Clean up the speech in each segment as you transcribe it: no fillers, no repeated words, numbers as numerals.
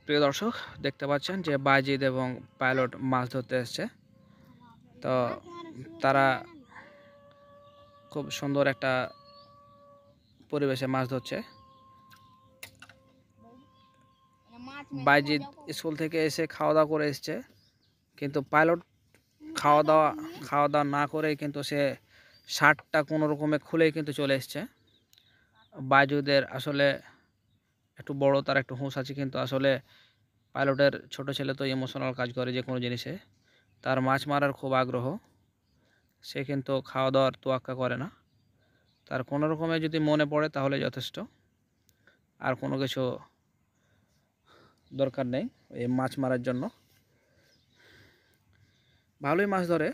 প্রিয় দর্শক, দেখতে পাচ্ছেন যে বাইজিদ এবং পাইলট মাছ ধরতে এসছে। তো তারা খুব সুন্দর একটা পরিবেশে মাছ ধরছে। বাইজিদ স্কুল থেকে এসে খাওয়া দাওয়া করে এসছে, কিন্তু পাইলট খাওয়া দাওয়া না করে কিন্তু সে শার্টটা কোনো রকমে খুলেই কিন্তু চলে এসছে। বাইজিদের আসলে একটু বড়, তার একটু হুঁশ আছে, কিন্তু আসলে পাইলটের ছোট ছেলে তো ইমোশনাল কাজ করে যে কোনো জিনিসে। তার মাছ মারার খুব আগ্রহ, সে কিন্তু খাওয়া দাওয়ার তোয়াক্কা করে না। তার কোনো রকমে যদি মনে পড়ে তাহলে যথেষ্ট, আর কোনো কিছু দরকার নেই এই মাছ মারার জন্য। ভালোই মাছ ধরে।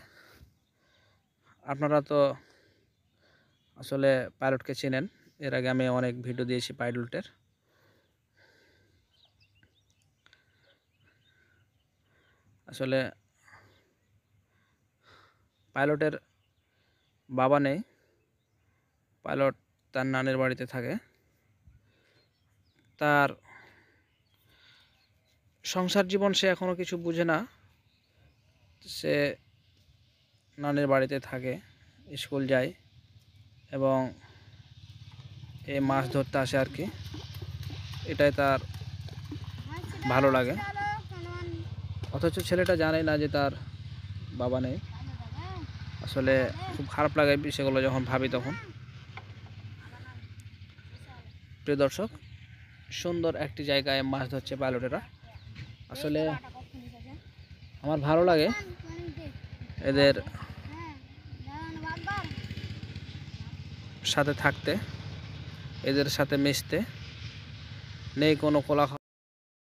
আপনারা তো আসলে পাইলটকে চেনেন, এর আগে আমি অনেক ভিডিও দিয়েছি পাইলটের। আসলে পাইলটের বাবা নেই, পাইলট তার নানির বাড়িতে থাকে। তার সংসার জীবন সে এখনও কিছু বুঝে না, সে নানির বাড়িতে থাকে, স্কুল যায় এবং এই মাছ ধরতে আসে আর কি। এটাই তার ভালো লাগে। অথচ ছেলেটা জানে না যে তার বাবা নেই। আসলে খুব খারাপ লাগে বিষয়গুলো যখন ভাবি তখন। প্রিয় দর্শক, সুন্দর একটি জায়গায় মাছ ধরছে পাইলটেরা। আসলে আমার ভালো লাগে এদের সাথে থাকতে, এদের সাথে মিশতে। নেই কোনো কোলাহল।